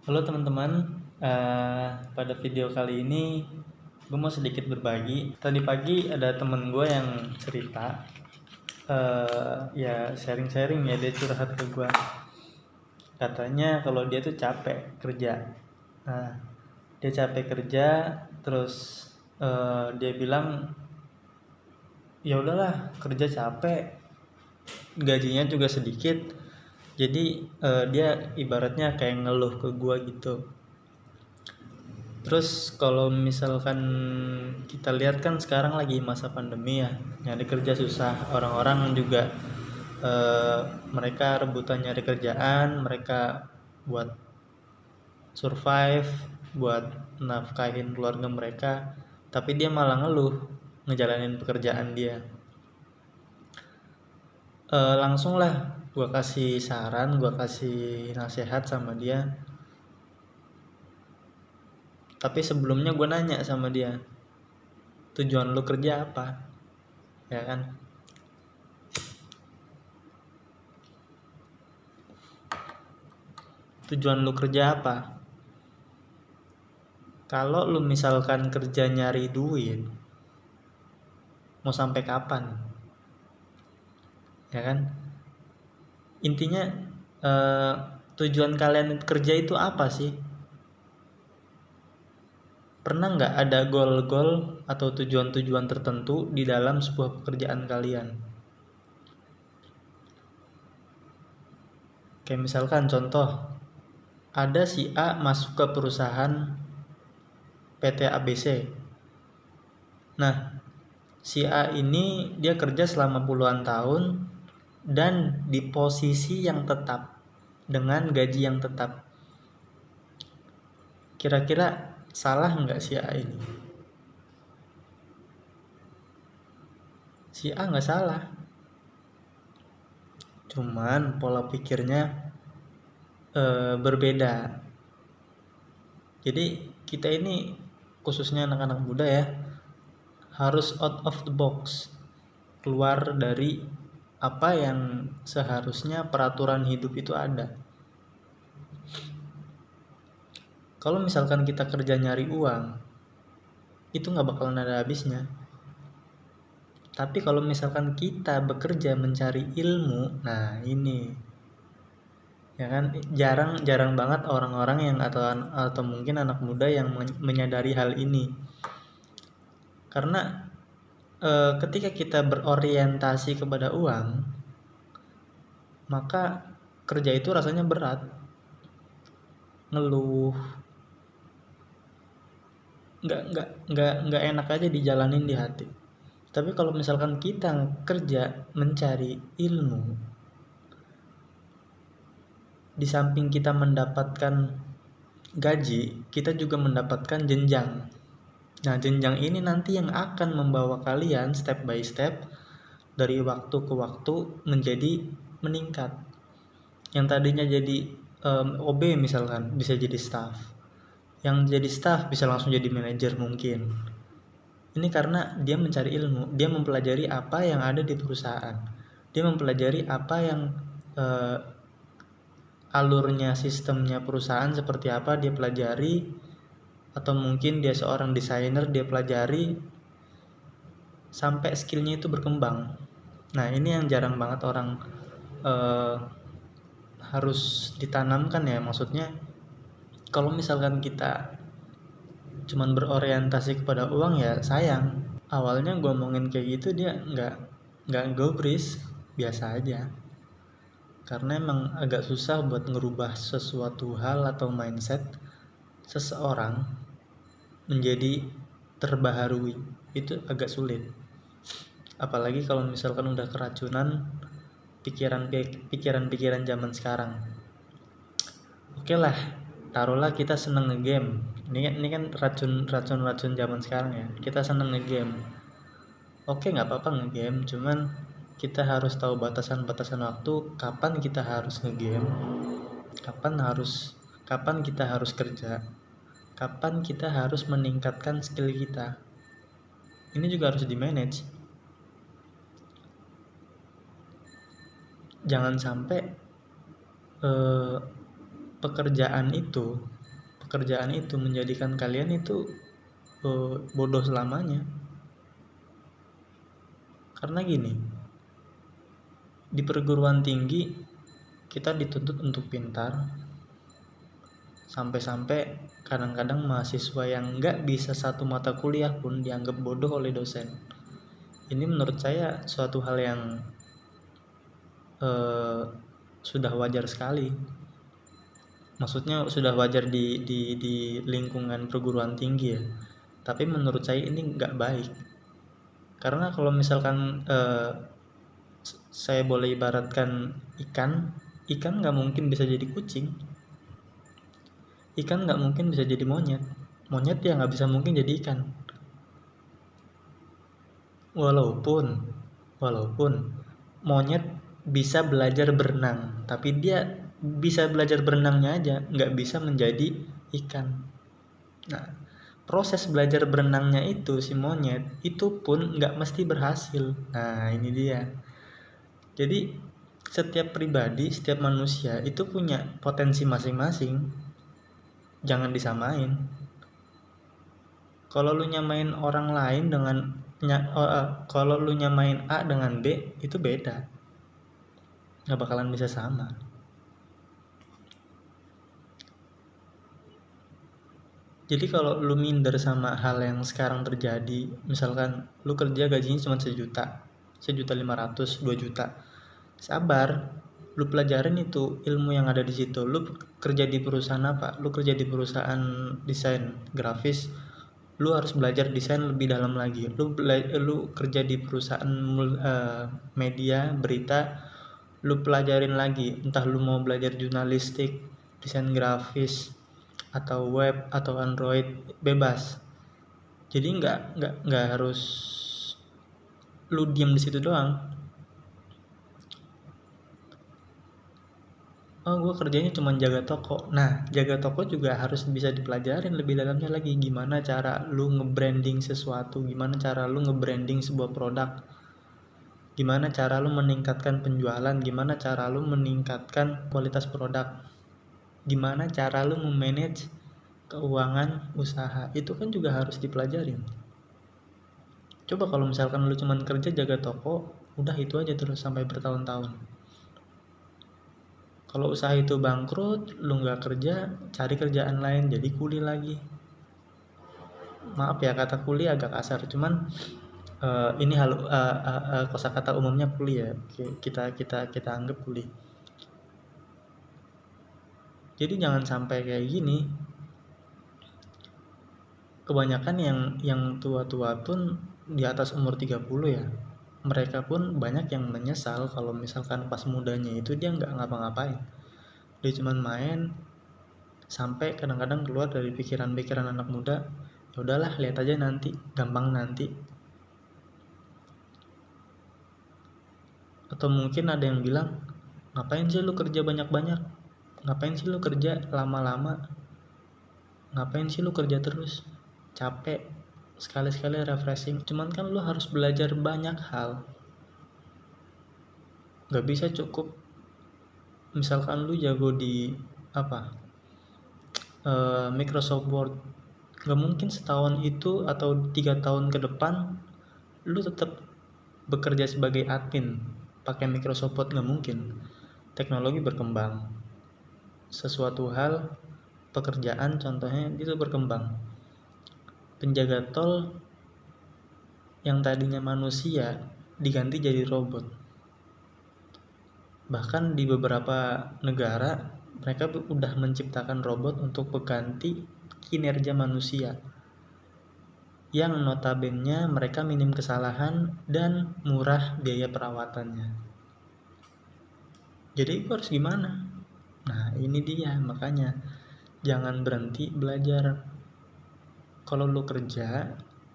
Halo teman-teman, pada video kali ini gue mau sedikit berbagi. Tadi pagi ada temen gue yang cerita, ya sharing-sharing ya, dia curhat ke gue. Katanya kalau dia tuh capek kerja. Nah, dia capek kerja, terus dia bilang ya udahlah kerja capek, gajinya juga sedikit. Jadi dia ibaratnya kayak ngeluh ke gue gitu. Terus kalau misalkan kita lihat kan sekarang lagi masa pandemi ya, nyari kerja susah, orang-orang juga mereka rebutan nyari kerjaan, mereka buat survive, buat nafkahin keluarga mereka, tapi dia malah ngeluh ngejalanin pekerjaan dia. Langsung lah gue kasih saran, gue kasih nasihat sama dia. Tapi sebelumnya gue nanya sama dia, tujuan lu kerja apa? Ya kan? Tujuan lu kerja apa? Kalau lu misalkan kerja nyari duit, mau sampai kapan? Ya kan? Intinya eh, tujuan kalian kerja itu apa sih? Pernah nggak ada goal-goal atau tujuan-tujuan tertentu di dalam sebuah pekerjaan kalian? Kayak misalkan contoh, ada si A masuk ke perusahaan PT ABC. Nah, si A ini dia kerja selama puluhan tahun dan di posisi yang tetap dengan gaji yang tetap. Kira-kira salah nggak si A ini? Si A nggak salah, cuman pola pikirnya berbeda. Jadi kita ini khususnya anak-anak muda ya, harus out of the box, keluar dari apa yang seharusnya peraturan hidup itu ada. Kalau misalkan kita kerja nyari uang, itu nggak bakalan ada habisnya. Tapi kalau misalkan kita bekerja mencari ilmu, nah ini, ya kan, jarang banget orang-orang yang atau mungkin anak muda yang menyadari hal ini. Karena ketika kita berorientasi kepada uang, maka kerja itu rasanya berat, ngeluh, nggak enak aja dijalanin di hati. Tapi kalau misalkan kita kerja mencari ilmu, di samping kita mendapatkan gaji, kita juga mendapatkan jenjang. Nah, jenjang ini nanti yang akan membawa kalian step by step dari waktu ke waktu menjadi meningkat. Yang tadinya jadi OB misalkan bisa jadi staff. Yang jadi staff bisa langsung jadi manajer mungkin. Ini karena dia mencari ilmu, dia mempelajari apa yang ada di perusahaan. Dia mempelajari apa yang alurnya, sistemnya perusahaan seperti apa dia pelajari, atau mungkin dia seorang desainer, dia pelajari sampai skillnya itu berkembang. Nah, ini yang jarang banget orang harus ditanamkan ya. Maksudnya kalau misalkan kita cuman berorientasi kepada uang, ya sayang. Awalnya gue ngomongin kayak gitu dia nggak gubris, biasa aja. Karena emang agak susah buat ngerubah sesuatu hal atau mindset seseorang menjadi terbaharui, itu agak sulit. Apalagi kalau misalkan udah keracunan pikiran-pikiran zaman sekarang. Oke lah, taruhlah kita seneng ngegame. Ini kan racun zaman sekarang ya. Kita seneng ngegame. Oke, nggak apa-apa ngegame, cuman kita harus tahu batasan-batasan waktu, kapan kita harus ngegame, kapan kita harus kerja, kapan kita harus meningkatkan skill kita. Ini juga harus di manage. Jangan sampai pekerjaan itu menjadikan kalian itu bodoh selamanya. Karena gini, di perguruan tinggi kita dituntut untuk pintar, sampai-sampai kadang-kadang mahasiswa yang nggak bisa satu mata kuliah pun dianggap bodoh oleh dosen. Ini menurut saya suatu hal yang sudah wajar sekali. Maksudnya sudah wajar di lingkungan perguruan tinggi ya. Tapi menurut saya ini nggak baik. Karena kalau misalkan saya boleh ibaratkan ikan nggak mungkin bisa jadi kucing. Ikan nggak mungkin bisa jadi monyet. Monyet ya nggak bisa mungkin jadi ikan. Walaupun monyet bisa belajar berenang, tapi dia bisa belajar berenangnya aja, nggak bisa menjadi ikan. Nah, proses belajar berenangnya itu si monyet itu pun nggak mesti berhasil. Nah, ini dia. Jadi setiap pribadi, setiap manusia itu punya potensi masing-masing. Jangan disamain. Kalau lu nyamain orang lain kalau lu nyamain A dengan B itu beda, nggak bakalan bisa sama. Jadi kalau lu minder sama hal yang sekarang terjadi, misalkan lu kerja gajinya cuma 1.500.000, 2 juta, sabar, lu pelajarin itu ilmu yang ada di situ. Lu kerja di perusahaan apa? Lu kerja di perusahaan desain grafis, lu harus belajar desain lebih dalam lagi. Lu kerja di perusahaan media berita, lu pelajarin lagi, entah lu mau belajar jurnalistik, desain grafis, atau web atau Android, bebas. Jadi nggak harus lu diam di situ doang. Oh, gue kerjanya cuma jaga toko. Nah, jaga toko juga harus bisa dipelajarin lebih dalamnya lagi. Gimana cara lu nge-branding sesuatu, gimana cara lu nge-branding sebuah produk, gimana cara lu meningkatkan penjualan, gimana cara lu meningkatkan kualitas produk, gimana cara lu memanage keuangan usaha. Itu kan juga harus dipelajarin. Coba kalau misalkan lu cuma kerja jaga toko, udah itu aja terus sampai bertahun-tahun. Kalau usaha itu bangkrut, lu nggak kerja, cari kerjaan lain, jadi kuli lagi. Maaf ya kata kuli agak kasar, cuman ini kosakata umumnya kuli ya. Kita anggap kuli. Jadi jangan sampai kayak gini. Kebanyakan yang tua-tua pun di atas umur 30 ya. Mereka pun banyak yang menyesal kalau misalkan pas mudanya itu dia nggak ngapa-ngapain. Dia cuma main, sampai kadang-kadang keluar dari pikiran-pikiran anak muda, ya udahlah lihat aja nanti, gampang nanti. Atau mungkin ada yang bilang, ngapain sih lu kerja banyak-banyak, ngapain sih lu kerja lama-lama, ngapain sih lu kerja terus, capek, sekali-sekali refreshing. Cuman kan lu harus belajar banyak hal, gak bisa cukup misalkan lu jago di Microsoft Word, gak mungkin setahun itu atau 3 tahun ke depan lu tetap bekerja sebagai admin pakai Microsoft Word, gak mungkin. Teknologi berkembang, sesuatu hal pekerjaan contohnya itu berkembang. Penjaga tol yang tadinya manusia diganti jadi robot. Bahkan di beberapa negara mereka udah menciptakan robot untuk pengganti kinerja manusia, yang notabene mereka minim kesalahan dan murah biaya perawatannya. Jadi itu harus gimana? Nah ini dia, makanya jangan berhenti belajar. Kalau lu kerja,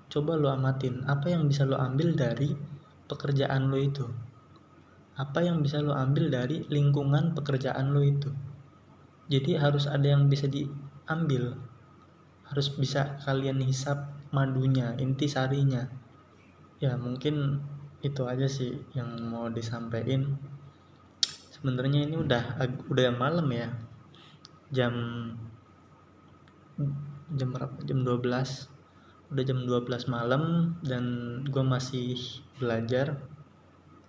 coba lu amatin apa yang bisa lu ambil dari pekerjaan lu itu, apa yang bisa lu ambil dari lingkungan pekerjaan lu itu. Jadi harus ada yang bisa diambil, harus bisa kalian hisap madunya, intisarinya. Ya mungkin itu aja sih yang mau disampaikan. Sebenarnya ini udah malam ya, jam jam berapa? Jam 12. Udah jam 12 malam dan gue masih belajar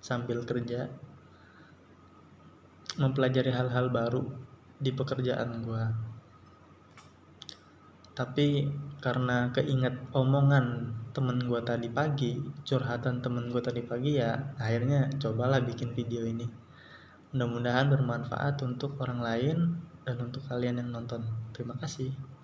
sambil kerja, mempelajari hal-hal baru di pekerjaan gue. Tapi karena keinget omongan temen gue tadi pagi, curhatan temen gue tadi pagi, ya akhirnya cobalah bikin video ini. Mudah-mudahan bermanfaat untuk orang lain dan untuk kalian yang nonton. Terima kasih.